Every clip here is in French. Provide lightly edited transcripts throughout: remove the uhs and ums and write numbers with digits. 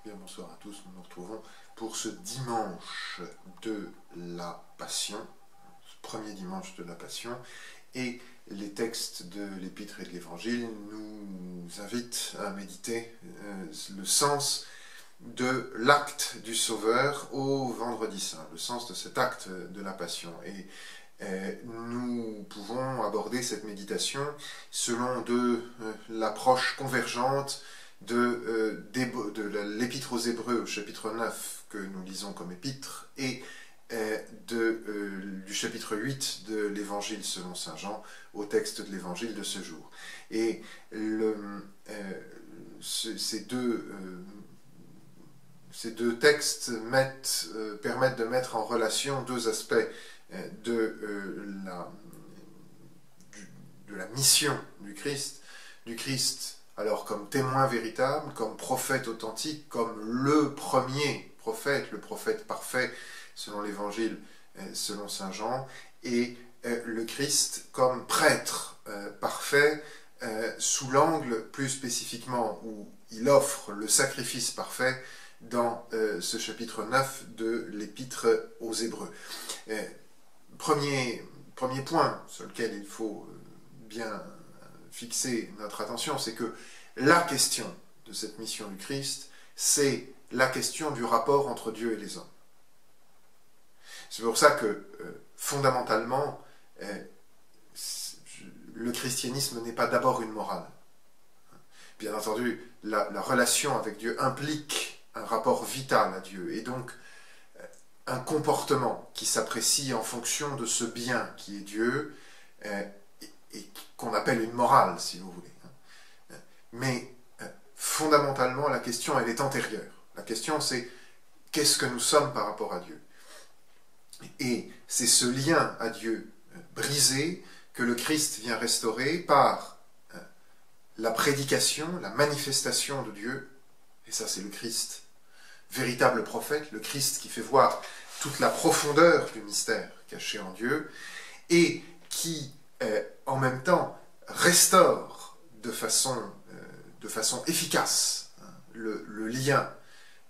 Bien, bonsoir à tous, nous nous retrouvons pour ce dimanche de la Passion, ce premier dimanche de la Passion, et les textes de l'Épître et de l'Évangile nous invitent à méditer le sens de l'acte du Sauveur au Vendredi Saint, le sens de cet acte de la Passion. Et nous pouvons aborder cette méditation selon l'approche convergente de l'Épître aux Hébreux au chapitre 9 que nous lisons comme épître et du chapitre 8 de l'Évangile selon saint Jean au texte de l'Évangile de ce jour. Et ces deux textes permettent de mettre en relation deux aspects de la mission du Christ, alors comme témoin véritable, comme prophète authentique, comme le premier prophète, le prophète parfait, selon l'Évangile, selon saint Jean, et le Christ comme prêtre parfait, sous l'angle plus spécifiquement où il offre le sacrifice parfait dans ce chapitre 9 de l'Épître aux Hébreux. Premier point sur lequel il faut bien fixer notre attention, c'est que la question de cette mission du Christ, c'est la question du rapport entre Dieu et les hommes. C'est pour ça que, fondamentalement, le christianisme n'est pas d'abord une morale. Bien entendu, la relation avec Dieu implique un rapport vital à Dieu, et donc un comportement qui s'apprécie en fonction de ce bien qui est Dieu, et qu'on appelle une morale, si vous voulez. Mais fondamentalement, la question, elle est antérieure. La question, c'est qu'est-ce que nous sommes par rapport à Dieu? Et c'est ce lien à Dieu brisé que le Christ vient restaurer par la prédication, la manifestation de Dieu. Et ça, c'est le Christ, véritable prophète, le Christ qui fait voir toute la profondeur du mystère caché en Dieu, et qui, en même temps, restaure de façon efficace le lien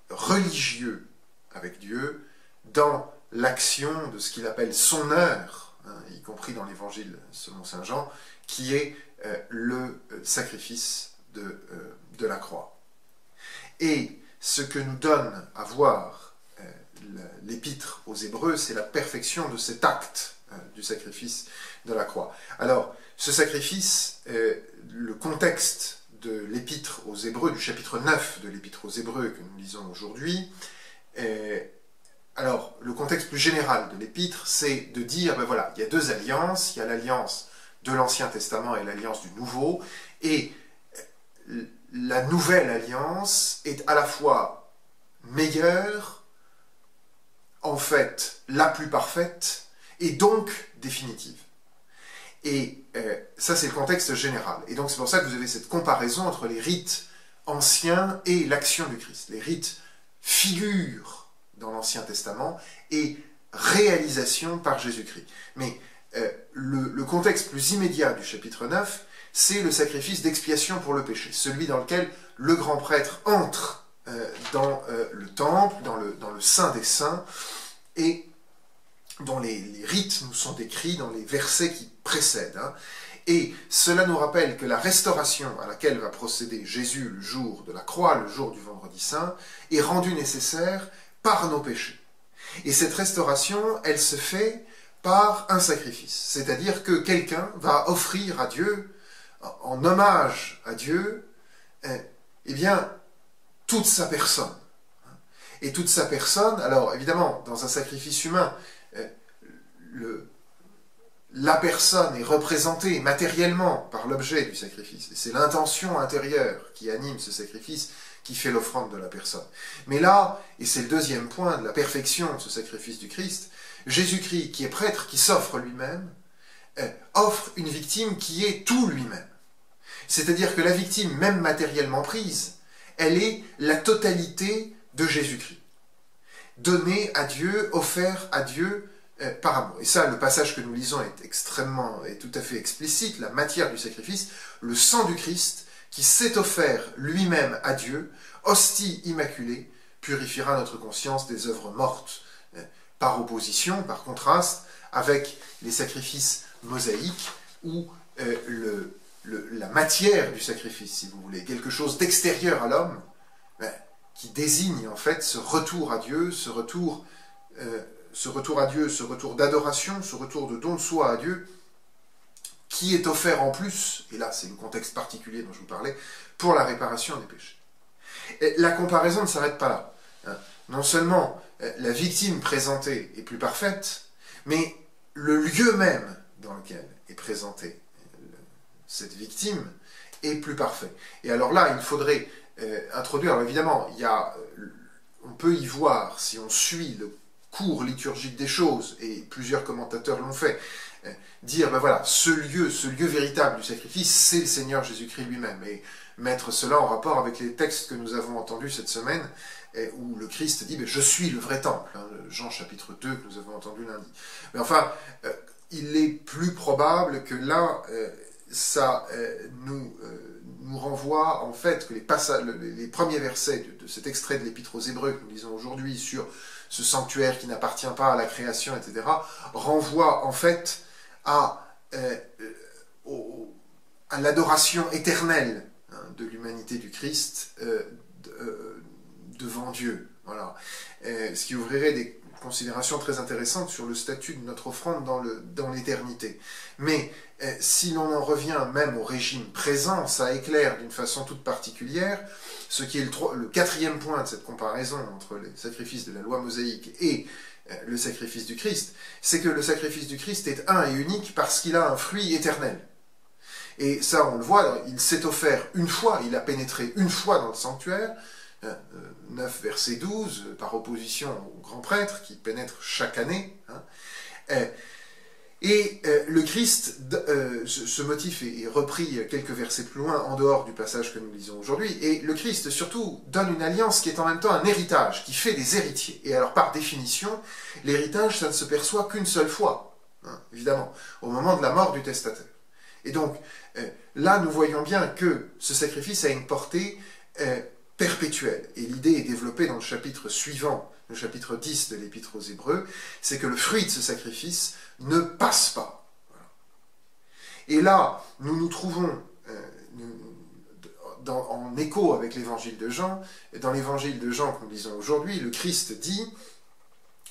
religieux avec Dieu dans l'action de ce qu'il appelle son heure, y compris dans l'Évangile selon saint Jean, qui est le sacrifice de la croix. Et ce que nous donne à voir l'Épître aux Hébreux, c'est la perfection de cet acte du sacrifice de la croix. Alors, ce sacrifice, le contexte de l'Épître aux Hébreux, du chapitre 9 de l'Épître aux Hébreux que nous lisons aujourd'hui, alors, le contexte plus général de l'Épître, c'est de dire, ben voilà, il y a deux alliances, il y a l'alliance de l'Ancien Testament et l'alliance du Nouveau, et la nouvelle alliance est à la fois meilleure, en fait, la plus parfaite, et donc définitive. Et ça, c'est le contexte général. Et donc, c'est pour ça que vous avez cette comparaison entre les rites anciens et l'action du Christ. Les rites figurent dans l'Ancien Testament et réalisation par Jésus-Christ. Mais le contexte plus immédiat du chapitre 9, c'est le sacrifice d'expiation pour le péché, celui dans lequel le grand prêtre entre dans le temple, dans le Saint des Saints, et dont les rites nous sont décrits dans les versets qui précèdent. Et cela nous rappelle que la restauration à laquelle va procéder Jésus le jour de la croix, le jour du Vendredi Saint, est rendue nécessaire par nos péchés. Et cette restauration, elle se fait par un sacrifice. C'est-à-dire que quelqu'un va offrir à Dieu, en hommage à Dieu, eh bien, toute sa personne. Et toute sa personne, alors évidemment, dans un sacrifice humain, la personne est représentée matériellement par l'objet du sacrifice. Et c'est l'intention intérieure qui anime ce sacrifice, qui fait l'offrande de la personne. Mais là, et c'est le deuxième point de la perfection de ce sacrifice du Christ, Jésus-Christ, qui est prêtre, qui s'offre lui-même, offre une victime qui est tout lui-même. C'est-à-dire que la victime, même matériellement prise, elle est la totalité de Jésus-Christ. Donnée à Dieu, offert à Dieu par amour. Et ça, le passage que nous lisons est tout à fait explicite, la matière du sacrifice, le sang du Christ qui s'est offert lui-même à Dieu, hostie immaculée, purifiera notre conscience des œuvres mortes, par opposition, par contraste, avec les sacrifices mosaïques, où la matière du sacrifice, si vous voulez, quelque chose d'extérieur à l'homme, qui désigne en fait ce retour à Dieu, ce retour à Dieu, ce retour d'adoration, ce retour de don de soi à Dieu, qui est offert en plus, et là c'est le contexte particulier dont je vous parlais, pour la réparation des péchés. Et la comparaison ne s'arrête pas là. Non seulement la victime présentée est plus parfaite, mais le lieu même dans lequel est présentée cette victime est plus parfait. Et alors là, il faudrait introduire, alors évidemment, on peut y voir, si on suit le cours liturgique des choses, et plusieurs commentateurs l'ont fait, dire, ben voilà, ce lieu véritable du sacrifice, c'est le Seigneur Jésus-Christ lui-même, et mettre cela en rapport avec les textes que nous avons entendus cette semaine, où le Christ dit, ben, je suis le vrai temple, hein, Jean chapitre 2 que nous avons entendu lundi. Mais enfin, il est plus probable que là, ça nous renvoie en fait que les premiers versets de cet extrait de l'Épître aux Hébreux que nous lisons aujourd'hui sur ce sanctuaire qui n'appartient pas à la création, etc., renvoient en fait à l'adoration éternelle de l'humanité du Christ devant Dieu. Voilà. Ce qui ouvrirait des considérations très intéressantes sur le statut de notre offrande dans l'éternité. Mais si l'on en revient même au régime présent, ça éclaire d'une façon toute particulière ce qui est le quatrième point de cette comparaison entre les sacrifices de la loi mosaïque et le sacrifice du Christ, c'est que le sacrifice du Christ est un et unique parce qu'il a un fruit éternel. Et ça, on le voit, il s'est offert une fois, il a pénétré une fois dans le sanctuaire, 9 verset 12, par opposition au grand prêtre qui pénètre chaque année. Et le Christ, ce motif est repris quelques versets plus loin, en dehors du passage que nous lisons aujourd'hui, et le Christ surtout donne une alliance qui est en même temps un héritage, qui fait des héritiers. Et alors par définition, l'héritage, ça ne se perçoit qu'une seule fois, évidemment, au moment de la mort du testateur. Et donc, là, nous voyons bien que ce sacrifice a une portée perpétuelle. Et l'idée est développée dans le chapitre suivant, le chapitre 10 de l'Épître aux Hébreux, c'est que le fruit de ce sacrifice ne passe pas. Voilà. Et là, nous nous trouvons en écho avec l'évangile de Jean. Et dans l'évangile de Jean que nous lisons aujourd'hui, le Christ dit,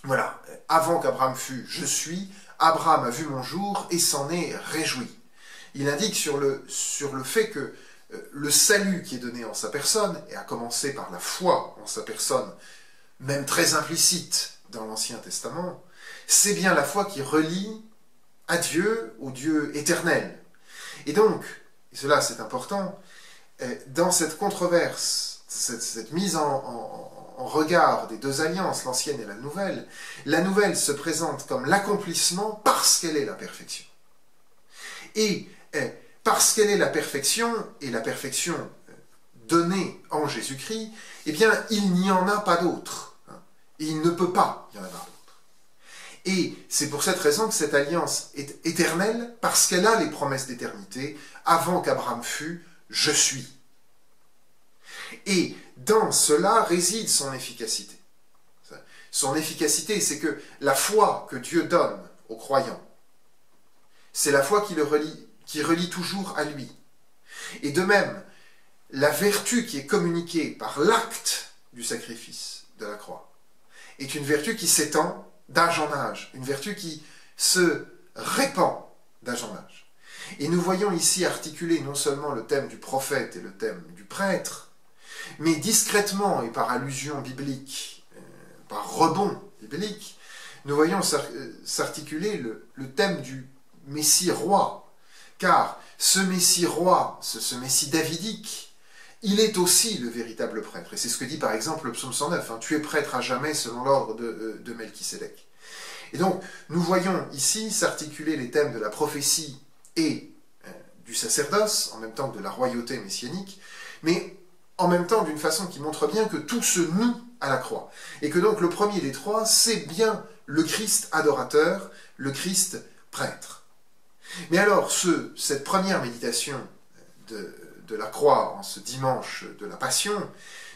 voilà, avant qu'Abraham fût, je suis, Abraham a vu mon jour et s'en est réjoui. Il indique sur le fait que le salut qui est donné en sa personne, et à commencer par la foi en sa personne, même très implicite dans l'Ancien Testament, c'est bien la foi qui relie à Dieu, au Dieu éternel. Et donc, et cela c'est important, dans cette controverse, cette mise en regard des deux alliances, l'ancienne et la nouvelle se présente comme l'accomplissement parce qu'elle est la perfection. Et parce qu'elle est la perfection, et la perfection donnée en Jésus-Christ, eh bien, il n'y en a pas d'autre. Et il ne peut pas y en avoir d'autre. Et c'est pour cette raison que cette alliance est éternelle, parce qu'elle a les promesses d'éternité, avant qu'Abraham fût, je suis. Et dans cela réside son efficacité. Son efficacité, c'est que la foi que Dieu donne aux croyants, c'est la foi qui relie toujours à lui. Et de même, la vertu qui est communiquée par l'acte du sacrifice de la croix est une vertu qui s'étend d'âge en âge, une vertu qui se répand d'âge en âge. Et nous voyons ici articuler non seulement le thème du prophète et le thème du prêtre, mais discrètement et par allusion biblique, par rebond biblique, nous voyons s'articuler le thème du Messie roi. Car ce Messie roi, ce Messie davidique, il est aussi le véritable prêtre. Et c'est ce que dit par exemple le psaume 109, hein, tu es prêtre à jamais selon l'ordre de Melchisédek. Et donc, nous voyons ici s'articuler les thèmes de la prophétie et du sacerdoce, en même temps que de la royauté messianique, mais en même temps d'une façon qui montre bien que tout se noue à la croix. Et que donc le premier des trois, c'est bien le Christ adorateur, le Christ prêtre. Mais alors, cette première méditation de la croix en ce dimanche de la Passion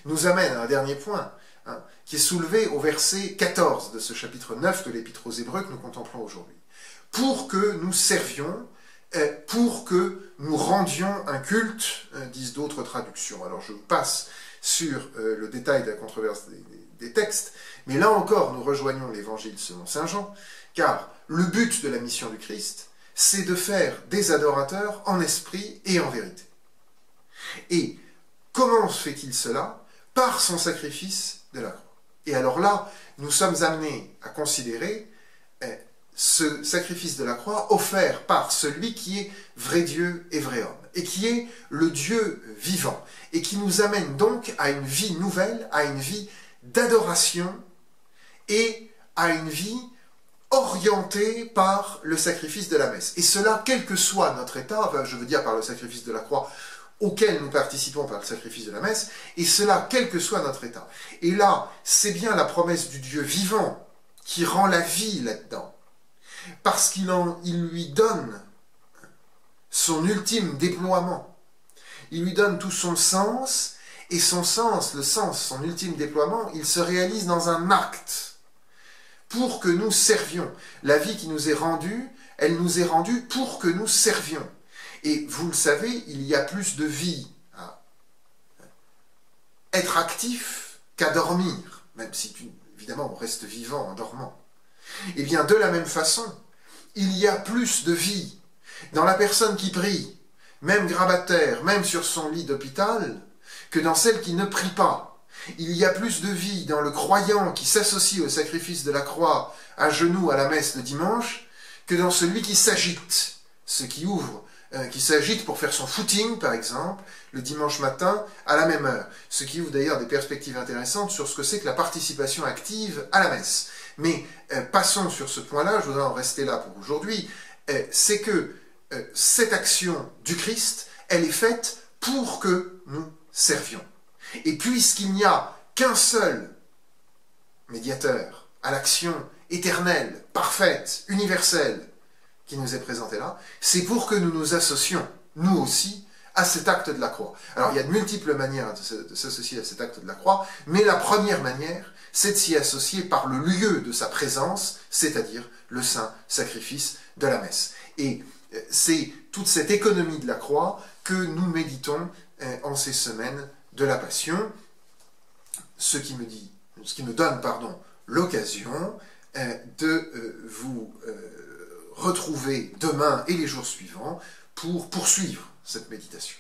nous amène à un dernier point, hein, qui est soulevé au verset 14 de ce chapitre 9 de l'Épître aux Hébreux que nous contemplons aujourd'hui. Pour que nous servions, pour que nous rendions un culte, disent d'autres traductions. Alors je passe sur le détail de la controverse des textes, mais là encore nous rejoignons l'Évangile selon saint Jean, car le but de la mission du Christ, c'est de faire des adorateurs en esprit et en vérité. Et comment fait-il cela? Par son sacrifice de la croix. Et alors là, nous sommes amenés à considérer ce sacrifice de la croix offert par celui qui est vrai Dieu et vrai homme, et qui est le Dieu vivant, et qui nous amène donc à une vie nouvelle, à une vie d'adoration, et à une vie orientée par le sacrifice de la messe. Et cela, quel que soit notre état, enfin, je veux dire par le sacrifice de la croix, auquel nous participons par le sacrifice de la messe, et cela, quel que soit notre état. Et là, c'est bien la promesse du Dieu vivant qui rend la vie là-dedans, parce qu'il lui donne son ultime déploiement. Il lui donne tout son sens, et son sens, son ultime déploiement, il se réalise dans un acte, pour que nous servions. La vie qui nous est rendue, elle nous est rendue pour que nous servions. Et vous le savez, il y a plus de vie à être actif qu'à dormir, même si évidemment on reste vivant en dormant. Et bien de la même façon, il y a plus de vie dans la personne qui prie, même grabataire, même sur son lit d'hôpital, que dans celle qui ne prie pas. Il y a plus de vie dans le croyant qui s'associe au sacrifice de la croix à genoux à la messe le dimanche, que dans celui qui s'agite, qui s'agite pour faire son footing, par exemple, le dimanche matin à la même heure. Ce qui ouvre d'ailleurs des perspectives intéressantes sur ce que c'est que la participation active à la messe. Mais passons sur ce point-là, je voudrais en rester là pour aujourd'hui, c'est que cette action du Christ, elle est faite pour que nous servions. Et puisqu'il n'y a qu'un seul médiateur à l'action éternelle, parfaite, universelle, qui nous est présenté là, c'est pour que nous nous associons, nous aussi, à cet acte de la croix. Alors il y a de multiples manières de s'associer à cet acte de la croix, mais la première manière, c'est de s'y associer par le lieu de sa présence, c'est-à-dire le saint sacrifice de la messe. Et c'est toute cette économie de la croix que nous méditons en ces semaines de la Passion, ce qui me donne l'occasion de vous retrouver demain et les jours suivants pour poursuivre cette méditation.